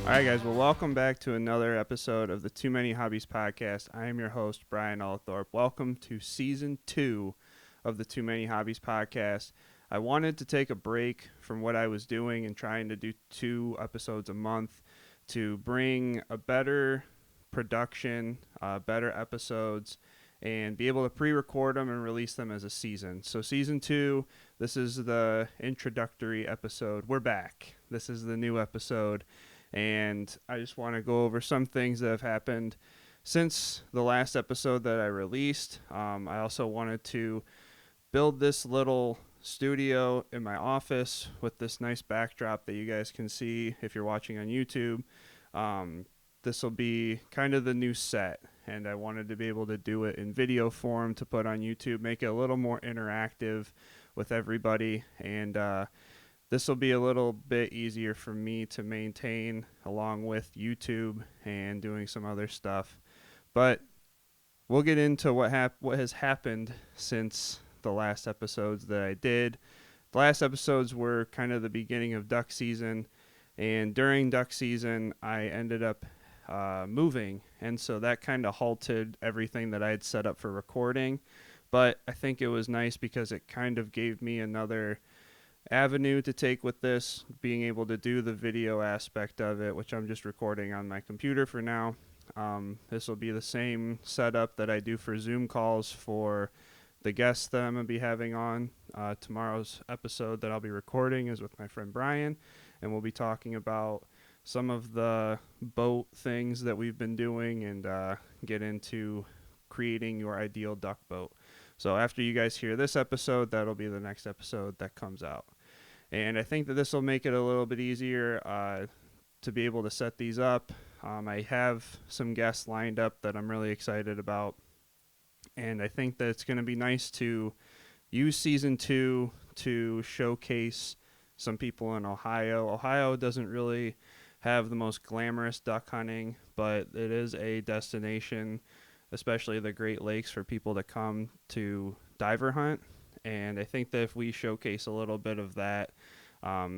All right, guys. Well, welcome back to another episode of the Too Many Hobbies podcast. I am your host, Brian Althorpe. Welcome to Season 2 of the Too Many Hobbies podcast. I wanted to take a break from what I was doing and trying to do 2 episodes a month to bring a better production, better episodes, and be able to pre-record them and release them as a season. So Season 2, this is the introductory episode. We're back. This is the new episode. And I just want to go over some things that have happened since the last episode that I released. I also wanted to build this little studio in my office with this nice backdrop that you guys can see if you're watching on YouTube. This will be kind of the new set, and I wanted to be able to do it in video form to put on YouTube, make it a little more interactive with everybody, and this will be a little bit easier for me to maintain along with YouTube and doing some other stuff. But we'll get into what has happened since the last episodes that I did. The last episodes were kind of the beginning of duck season, and during duck season I ended up moving, and so that kind of halted everything that I had set up for recording. But I think it was nice because it kind of gave me another avenue to take with this, being able to do the video aspect of it, which I'm just recording on my computer for now. This will be the same setup that I do for Zoom calls for the guests that I'm going to be having on. Tomorrow's episode that I'll be recording is with my friend Brian, and we'll be talking about some of the boat things that we've been doing and get into creating your ideal duck boat. So after you guys hear this episode, that'll be the next episode that comes out. And I think that this will make it a little bit easier to be able to set these up. I have some guests lined up that I'm really excited about. And I think that it's going to be nice to use Season 2 to showcase some people in Ohio. Ohio doesn't really have the most glamorous duck hunting, but it is a destination, especially the Great Lakes, for people to come to diver hunt. And I think that if we showcase a little bit of that,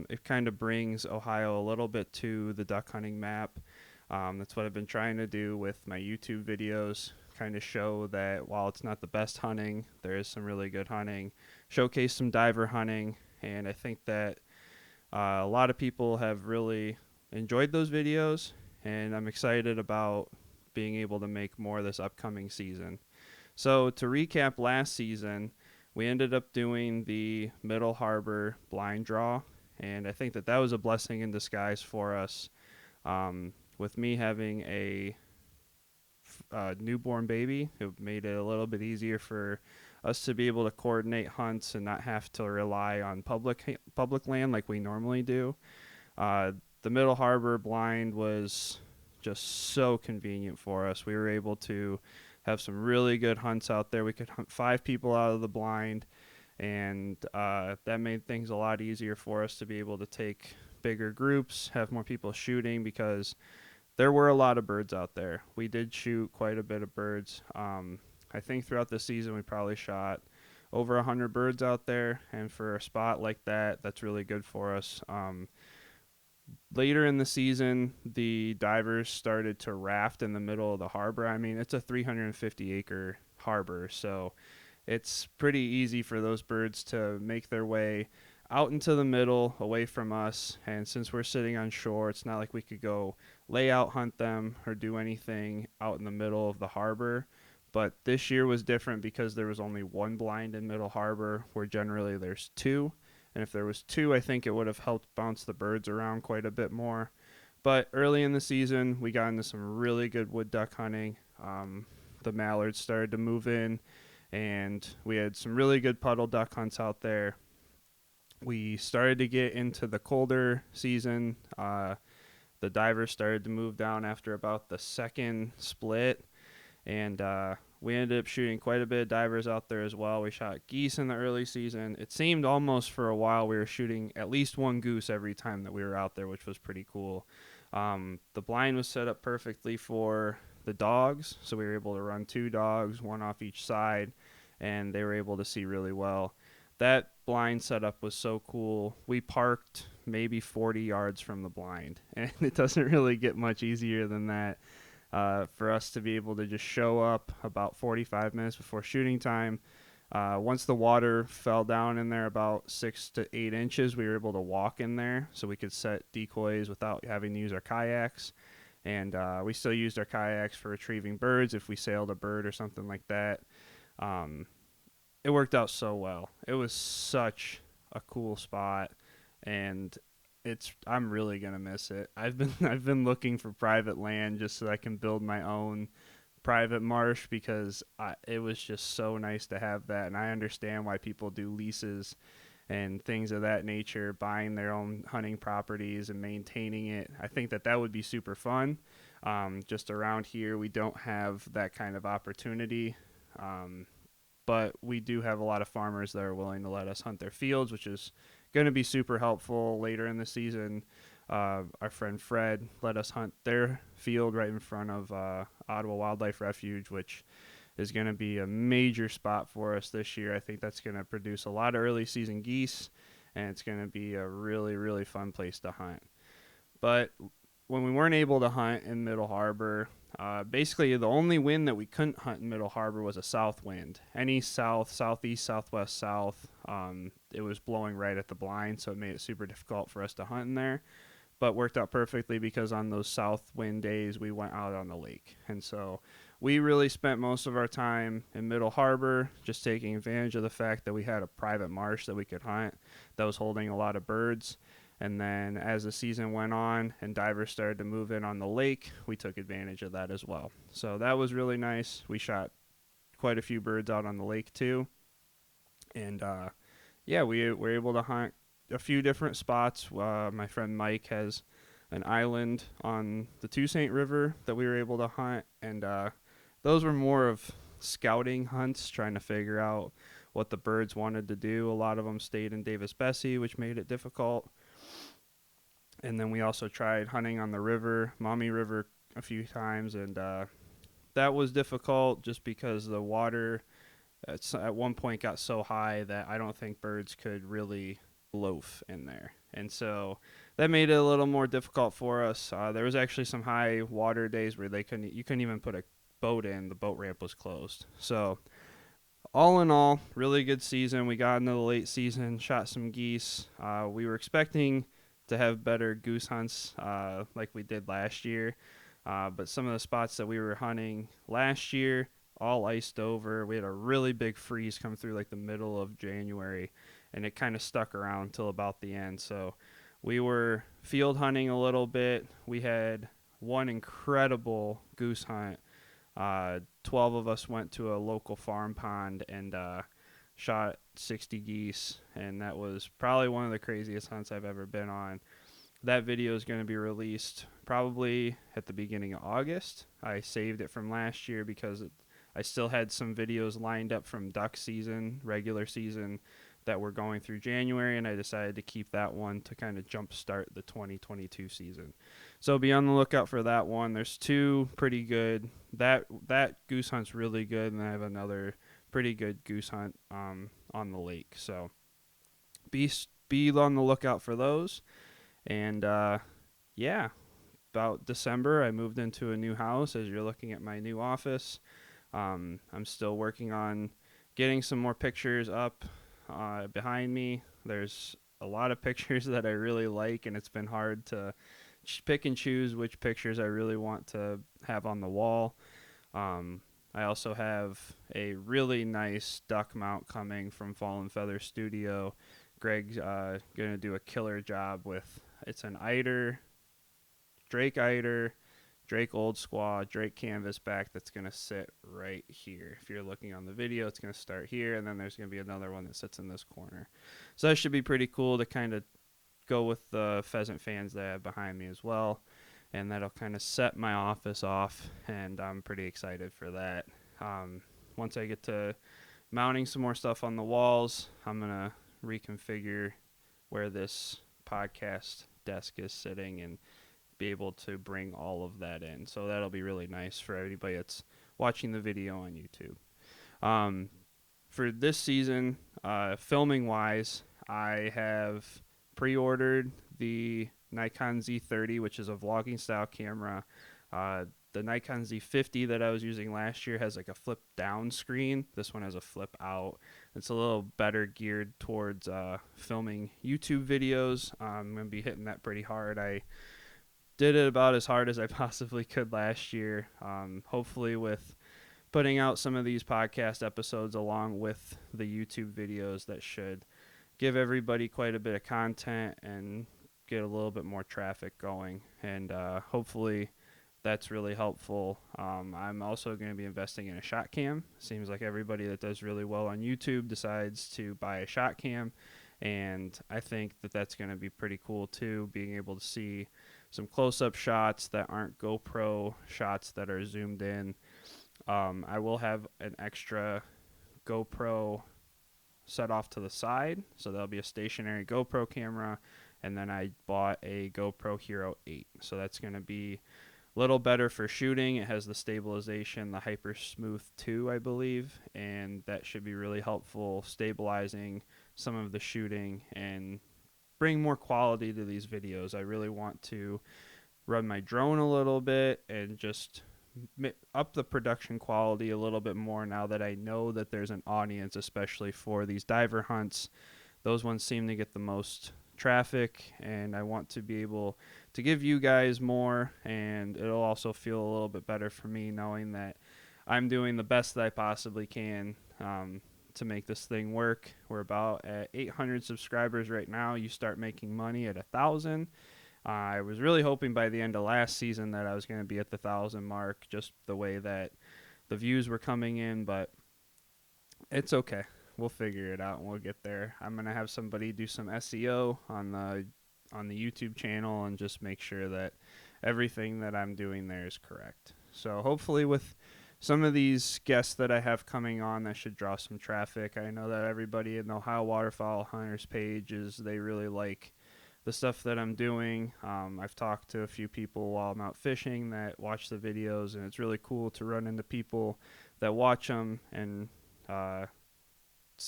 it kind of brings Ohio a little bit to the duck hunting map. That's what I've been trying to do with my YouTube videos, kind of show that while it's not the best hunting, there is some really good hunting, showcase some diver hunting, and I think that a lot of people have really enjoyed those videos, and I'm excited about being able to make more this upcoming season. So to recap last season, we ended up doing the Middle Harbor blind draw, and I think that that was a blessing in disguise for us. With me having a newborn baby, it made it a little bit easier for us to be able to coordinate hunts and not have to rely on public land like we normally do. The Middle Harbor blind was just so convenient for us. We were able to have some really good hunts out there. We could hunt 5 people out of the blind, and that made things a lot easier for us to be able to take bigger groups, have more people shooting, because there were a lot of birds out there. We did shoot quite a bit of birds. I think throughout the season we probably shot over 100 birds out there, and for a spot like that, that's really good for us. Later in the season, the divers started to raft in the middle of the harbor. I mean, it's a 350-acre harbor, so it's pretty easy for those birds to make their way out into the middle, away from us. And since we're sitting on shore, it's not like we could go lay out, hunt them, or do anything out in the middle of the harbor. But this year was different because there was only 1 blind in Middle Harbor, where generally there's 2. And if there was 2, I think it would have helped bounce the birds around quite a bit more. But early in the season, we got into some really good wood duck hunting. The mallards started to move in, and we had some really good puddle duck hunts out there. We started to get into the colder season. The divers started to move down after about the second split, and we ended up shooting quite a bit of divers out there as well. We shot geese in the early season. It seemed almost for a while we were shooting at least 1 goose every time that we were out there, which was pretty cool. The blind was set up perfectly for the dogs, so we were able to run 2 dogs, 1 off each side, and they were able to see really well. That blind setup was so cool. We parked maybe 40 yards from the blind. And it doesn't really get much easier than that for us to be able to just show up about 45 minutes before shooting time. Once the water fell down in there about 6 to 8 inches, we were able to walk in there so we could set decoys without having to use our kayaks. And we still used our kayaks for retrieving birds if we sailed a bird or something like that. It worked out so well. It was such a cool spot, and I'm really gonna miss it. I've been looking for private land just so I can build my own private marsh, because it was just so nice to have that. And I understand why people do leases and things of that nature, buying their own hunting properties and maintaining it. I think that would be super fun. Just around here, we don't have that kind of opportunity. But we do have a lot of farmers that are willing to let us hunt their fields, which is going to be super helpful later in the season. Our friend Fred let us hunt their field right in front of Ottawa Wildlife Refuge, which is going to be a major spot for us this year. I think that's going to produce a lot of early season geese, and it's going to be a really, really fun place to hunt. But when we weren't able to hunt in Middle Harbor, basically the only wind that we couldn't hunt in Middle Harbor was a south wind. Any south, southeast, southwest, south, it was blowing right at the blind, so it made it super difficult for us to hunt in there. But worked out perfectly because on those south wind days, we went out on the lake. And so we really spent most of our time in Middle Harbor, just taking advantage of the fact that we had a private marsh that we could hunt that was holding a lot of birds. And then as the season went on and divers started to move in on the lake, we took advantage of that as well. So that was really nice. We shot quite a few birds out on the lake too. And we were able to hunt a few different spots. My friend Mike has an island on the Toussaint River that we were able to hunt. And those were more of scouting hunts, trying to figure out what the birds wanted to do. A lot of them stayed in Davis-Besse, which made it difficult. And then we also tried hunting on the river, Maumee River, a few times, and that was difficult just because the water at one point got so high that I don't think birds could really loaf in there. And so that made it a little more difficult for us. There was actually some high water days where you couldn't even put a boat in. The boat ramp was closed. So all in all, really good season. We got into the late season, shot some geese. We were expecting to have better goose hunts like we did last year. But some of the spots that we were hunting last year, all iced over. We had a really big freeze come through like the middle of January, and it kind of stuck around until about the end. So we were field hunting a little bit. We had one incredible goose hunt. 12 of us went to a local farm pond and shot 60 geese, and that was probably one of the craziest hunts I've ever been on. That video is going to be released probably at the beginning of August. I saved it from last year because I still had some videos lined up from duck season, regular season, that were going through January, and I decided to keep that one to kind of jumpstart the 2022 season. So be on the lookout for that one. There's two pretty good. That goose hunt's really good, and I have another pretty good goose hunt on the lake. So be on the lookout for those. And about December I moved into a new house. As you're looking at my new office, I'm still working on getting some more pictures up behind me. There's a lot of pictures that I really like, and it's been hard to pick and choose which pictures I really want to have on the wall. I also have a really nice duck mount coming from Fallen Feather Studio. Greg's going to do a killer job with, it's an eider, Drake eider, Drake Old Squaw, Drake canvas back that's going to sit right here. If you're looking on the video, it's going to start here, and then there's going to be another one that sits in this corner. So that should be pretty cool to kind of go with the pheasant fans that I have behind me as well. And that'll kind of set my office off, and I'm pretty excited for that. Once I get to mounting some more stuff on the walls, I'm going to reconfigure where this podcast desk is sitting and be able to bring all of that in. So that'll be really nice for anybody that's watching the video on YouTube. For this season, filming-wise, I have pre-ordered the Nikon Z30, which is a vlogging style camera. The Nikon Z50 that I was using last year has like a flip down screen. This one has a flip out. It's a little better geared towards filming YouTube videos. I'm going to be hitting that pretty hard. I did it about as hard as I possibly could last year. Hopefully with putting out some of these podcast episodes along with the YouTube videos, that should give everybody quite a bit of content and get a little bit more traffic going. And hopefully that's really helpful. I'm also going to be investing in a shot cam. Seems like everybody that does really well on YouTube decides to buy a shot cam, and I think that that's going to be pretty cool too, being able to see some close-up shots that aren't GoPro shots that are zoomed in. I will have an extra GoPro set off to the side, so there'll be a stationary GoPro camera, and then I bought a GoPro Hero 8, so that's going to be a little better for shooting. It has the stabilization, the Hyper Smooth 2, I believe, and that should be really helpful stabilizing some of the shooting and bring more quality to these videos. I really want to run my drone a little bit and just up the production quality a little bit more now that I know that there's an audience, especially for these diver hunts. Those ones seem to get the most traffic, and I want to be able to give you guys more, and it'll also feel a little bit better for me knowing that I'm doing the best that I possibly can to make this thing work. We're about at 800 subscribers right now. You start making money at 1,000. I was really hoping by the end of last season that I was going to be at the 1,000 mark, just the way that the views were coming in, but it's okay. We'll figure it out and we'll get there. I'm going to have somebody do some SEO on the YouTube channel and just make sure that everything that I'm doing there is correct. So hopefully with some of these guests that I have coming on, that should draw some traffic. I know that everybody in the Ohio Waterfowl Hunters pages, they really like the stuff that I'm doing. I've talked to a few people while I'm out fishing that watch the videos, and it's really cool to run into people that watch them, and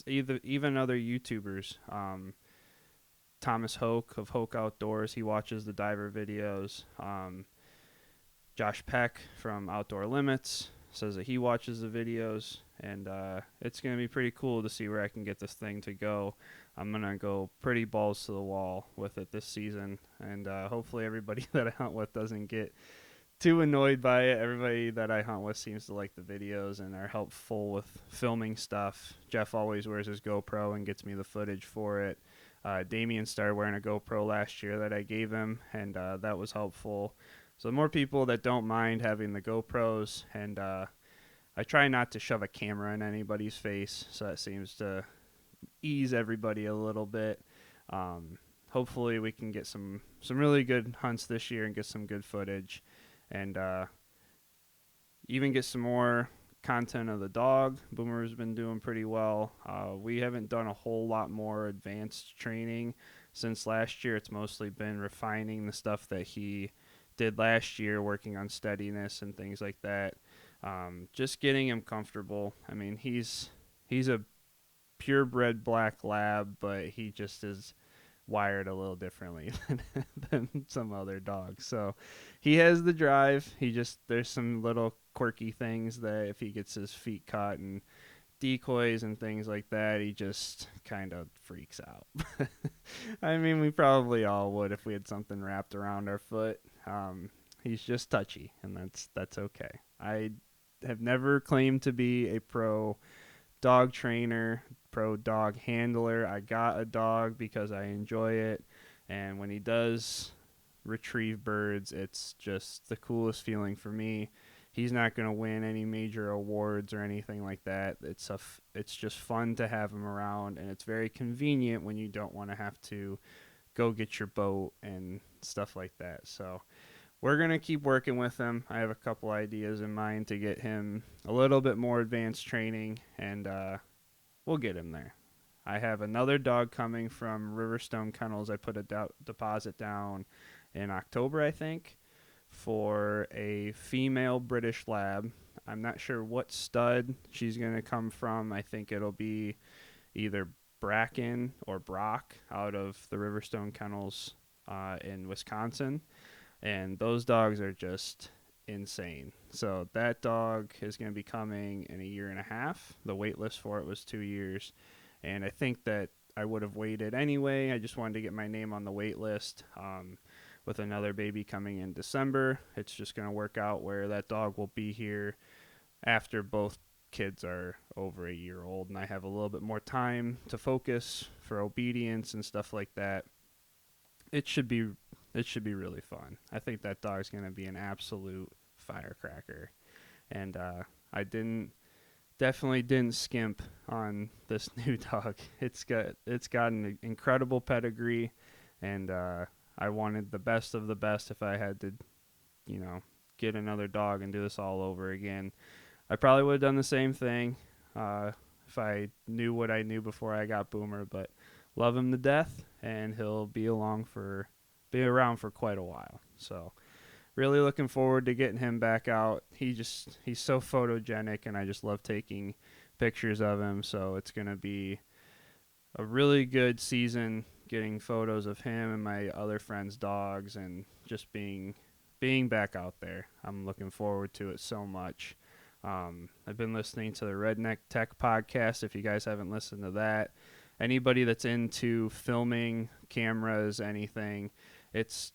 even other YouTubers. Thomas Hoke of Hoke Outdoors, he watches the diver videos. Josh Peck from Outdoor Limits says that he watches the videos, and it's going to be pretty cool to see where I can get this thing to go. I'm going to go pretty balls to the wall with it this season, and hopefully everybody that I hunt with doesn't get too annoyed by it. Everybody that I hunt with seems to like the videos and are helpful with filming stuff. Jeff always wears his GoPro and gets me the footage for it. Damien started wearing a GoPro last year that I gave him, and that was helpful. So more people that don't mind having the GoPros, and I try not to shove a camera in anybody's face, so that seems to ease everybody a little bit. Hopefully we can get some really good hunts this year and get some good footage, and even get some more content of the dog. Boomer's been doing pretty well. We haven't done a whole lot more advanced training since last year. It's mostly been refining the stuff that he did last year, working on steadiness and things like that. Just getting him comfortable. I mean, he's a purebred black lab, but he just is wired a little differently than some other dogs. So he has the drive. There's some little quirky things that if he gets his feet caught in decoys and things like that, he just kind of freaks out. I mean, we probably all would if we had something wrapped around our foot. He's just touchy, and that's okay. I have never claimed to be a pro dog trainer, pro dog handler. I got a dog because I enjoy it, and when he does retrieve birds, it's just the coolest feeling for me. He's not going to win any major awards or anything like that. It's just fun to have him around, and it's very convenient when you don't want to have to go get your boat and stuff like that. So we're going to keep working with him. I have a couple ideas in mind to get him a little bit more advanced training, and we'll get him there. I have another dog coming from Riverstone Kennels. I put a deposit down in October, I think, for a female British lab. I'm not sure what stud she's going to come from. I think it'll be either Bracken or Brock out of the Riverstone Kennels in Wisconsin, and those dogs are just insane. So that dog is going to be coming in a year and a half. The wait list for it was 2 years, and I think that I would have waited anyway. I just wanted to get my name on the wait list. With another baby coming in December, it's just going to work out where that dog will be here after both kids are over a year old, and I have a little bit more time to focus for obedience and stuff like that. It should be really fun. I think that dog's going to be an absolute firecracker, and I definitely didn't skimp on this new dog. It's got an incredible pedigree, and I wanted the best of the best. If I had to, get another dog and do this all over again, I probably would have done the same thing if I knew what I knew before I got Boomer. But love him to death, and he'll be around for quite a while. So really looking forward to getting him back out. He's so photogenic, and I just love taking pictures of him. So it's going to be a really good season, getting photos of him and my other friends' dogs, and just being back out there. I'm looking forward to it so much. I've been listening to the Redneck Tech podcast. If you guys haven't listened to that, anybody that's into filming, cameras, anything, it's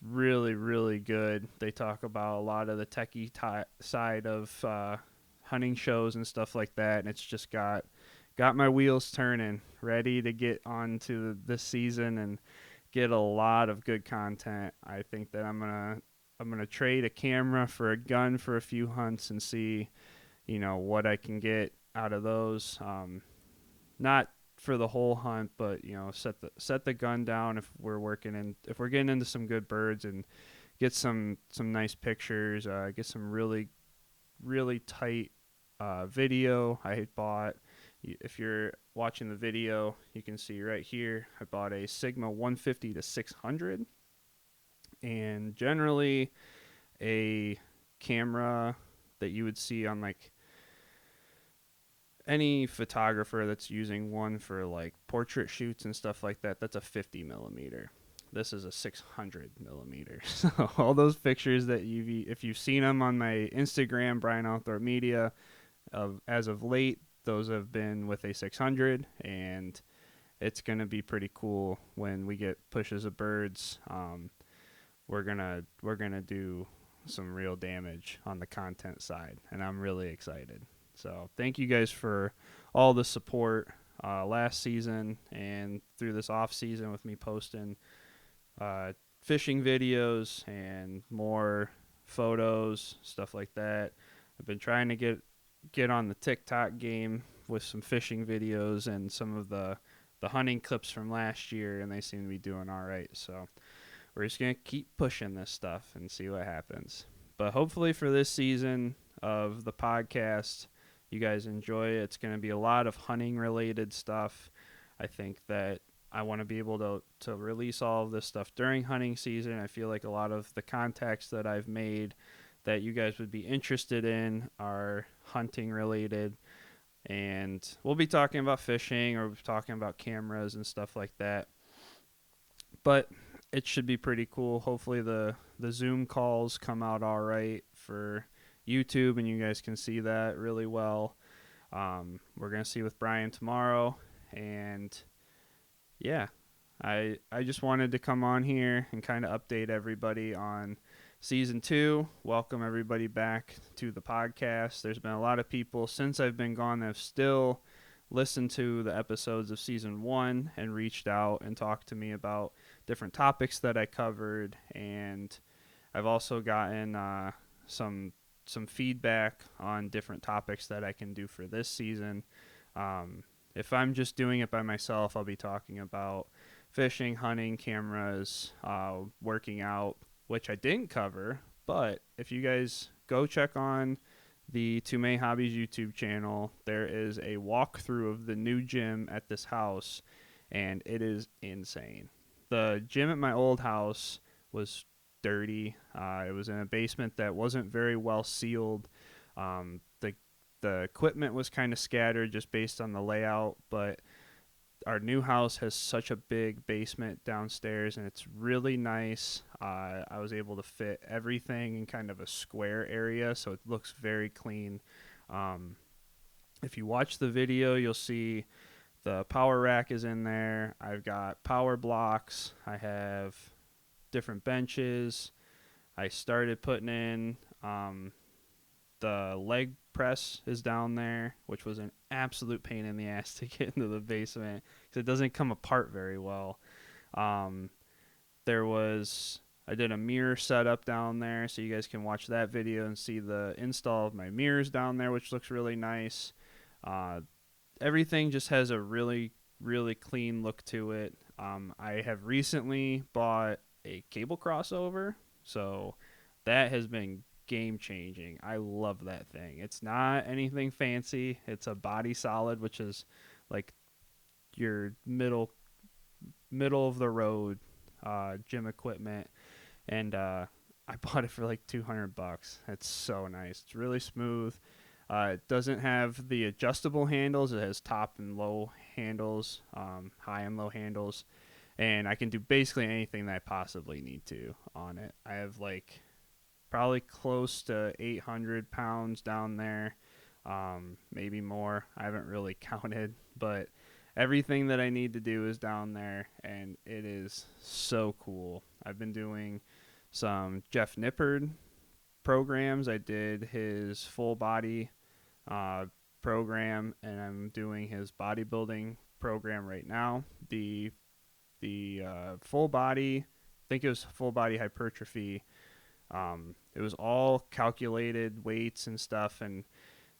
really, really good. They talk about a lot of the techie side of hunting shows and stuff like that, and it's just got my wheels turning, ready to get on to this season and get a lot of good content. I think that I'm gonna trade a camera for a gun for a few hunts and see, what I can get out of those. Not for the whole hunt, but set the gun down if we're getting into some good birds, and get some nice pictures. Get some really, really tight video. I bought. If you're watching the video, you can see right here, I bought a Sigma 150 to 600, and generally a camera that you would see on like any photographer that's using one for like portrait shoots and stuff like that, that's a 50 millimeter. This is a 600 millimeter. So all those pictures that if you've seen them on my Instagram, Brian Althorpe Media, as of late, those have been with a 600, and it's going to be pretty cool when we get pushes of birds. We're gonna do some real damage on the content side, and I'm really excited. So thank you guys for all the support last season and through this off season with me posting fishing videos and more photos, stuff like that. I've been trying to get on the TikTok game with some fishing videos and some of the hunting clips from last year, and they seem to be doing all right. So we're just going to keep pushing this stuff and see what happens. But hopefully for this season of the podcast, you guys enjoy it. It's going to be a lot of hunting-related stuff. I think that I want to be able to release all of this stuff during hunting season. I feel like a lot of the contacts that I've made that you guys would be interested in are hunting-related. And we'll be talking about fishing, or talking about cameras and stuff like that. But it should be pretty cool. Hopefully the Zoom calls come out all right for YouTube, and you guys can see that really well. We're going to see with Brian tomorrow. And yeah, I just wanted to come on here and kind of update everybody on Season 2. Welcome everybody back to the podcast. There's been a lot of people since I've been gone that have still listened to the episodes of Season 1 and reached out and talked to me about different topics that I covered. And I've also gotten some feedback on different topics that I can do for this season. If I'm just doing it by myself, I'll be talking about fishing, hunting, cameras, working out, which I didn't cover. But if you guys go check on the Too Many Hobbies YouTube channel, there is a walkthrough of the new gym at this house, and it is insane. The gym at my old house was dirty. It was in a basement that wasn't very well sealed. The equipment was kind of scattered just based on the layout, but our new house has such a big basement downstairs, and it's really nice. I was able to fit everything in kind of a square area, so it looks very clean. Um, if you watch the video, you'll see the power rack is in there. I've got power blocks. I have different benches. I started putting in the leg press is down there, which was an absolute pain in the ass to get into the basement because it doesn't come apart very well. Um, I did a mirror setup down there, so you guys can watch that video and see the install of my mirrors down there, which looks really nice. Uh, Everything just has a really, really clean look to it. I have recently bought a cable crossover, so that has been game changing. I love that thing. It's not anything fancy. It's a body solid, which is like your middle of the road gym equipment, and I bought it for like $200. It's so nice. It's really smooth. It doesn't have the adjustable handles. It has top and low handles, high and low handles, and I can do basically anything that I possibly need to on it. I have like probably close to 800 pounds down there, maybe more. I haven't really counted, but everything that I need to do is down there, and it is so cool. I've been doing some Jeff Nippard programs. I did his full body program, and I'm doing his bodybuilding program right now. The full body, I think it was full body hypertrophy. It was all calculated weights and stuff, and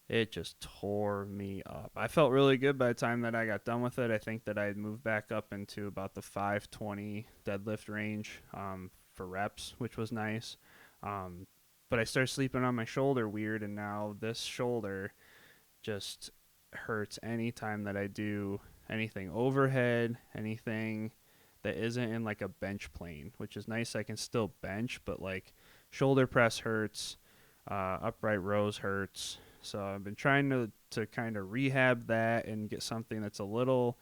it just tore me up. I felt really good by the time that I got done with it. I think that I had moved back up into about the 520 deadlift range for reps, which was nice. But I started sleeping on my shoulder weird, and now this shoulder just hurts anytime that I do anything overhead, anything that isn't in like a bench plane, which is nice. I can still bench, but like shoulder press hurts, upright rows hurts. So I've been trying to kind of rehab that and get something that's a little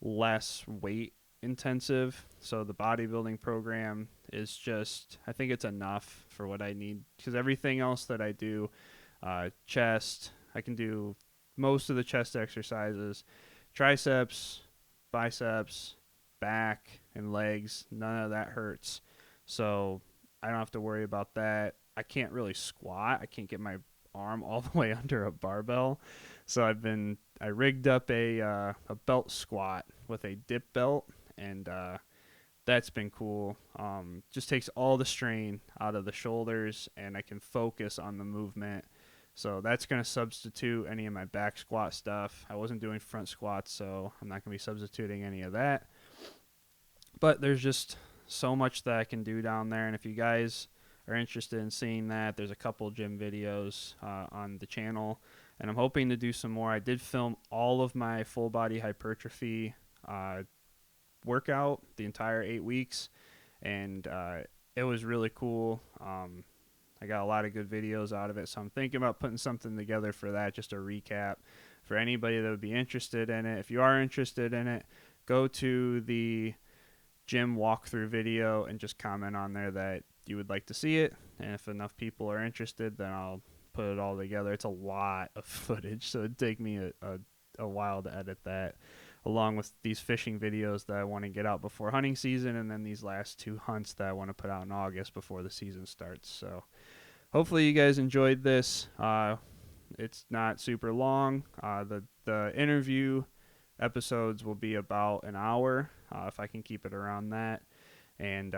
less weight intensive. So the bodybuilding program is just, I think it's enough for what I need, because everything else that I do, chest, I can do most of the chest exercises, triceps, biceps, back, and legs. None of that hurts. So I don't have to worry about that. I can't really squat. I can't get my arm all the way under a barbell. So I rigged up a belt squat with a dip belt, and that's been cool. Just takes all the strain out of the shoulders, and I can focus on the movement. So that's going to substitute any of my back squat stuff. I wasn't doing front squats, so I'm not going to be substituting any of that. But there's just so much that I can do down there, and if you guys are interested in seeing that, there's a couple gym videos on the channel, and I'm hoping to do some more. I did film all of my full body hypertrophy workout, the entire 8 weeks, and it was really cool. I got a lot of good videos out of it, so I'm thinking about putting something together for that, just a recap for anybody that would be interested in it. If you are interested in it, go to the gym walkthrough video and just comment on there that you would like to see it, and if enough people are interested, then I'll put it all together. It's a lot of footage, so it'd take me a while to edit that, along with these fishing videos that I want to get out before hunting season, and then these last 2 hunts that I want to put out in August before the season starts. So hopefully you guys enjoyed this. It's not super long. The interview episodes will be about an hour, if I can keep it around that, and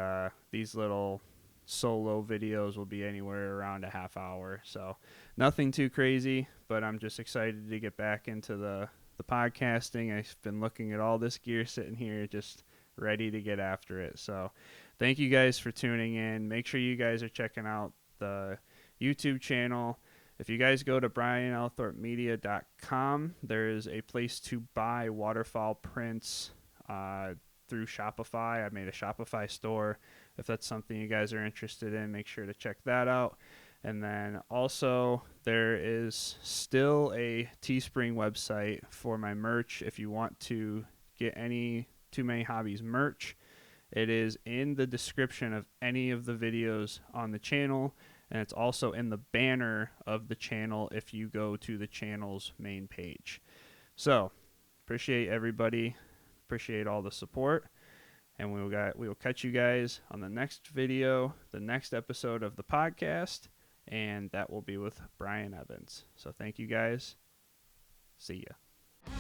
these little solo videos will be anywhere around a half hour. So nothing too crazy, but I'm just excited to get back into the podcasting. I've been looking at all this gear sitting here, just ready to get after it. So thank you guys for tuning in. Make sure you guys are checking out the YouTube channel. If you guys go to brianlthorpemedia.com, there is a place to buy waterfowl prints through Shopify. I made a Shopify store. If that's something you guys are interested in, make sure to check that out. And then also there is still a Teespring website for my merch if you want to get any Too Many Hobbies merch, it is in the description of any of the videos on the channel, and it's also in the banner of the channel if you go to the channel's main page. So, appreciate everybody. Appreciate all the support. And we will catch you guys on the next video, the next episode of the podcast, and that will be with Brian Evans. So thank you guys. See ya.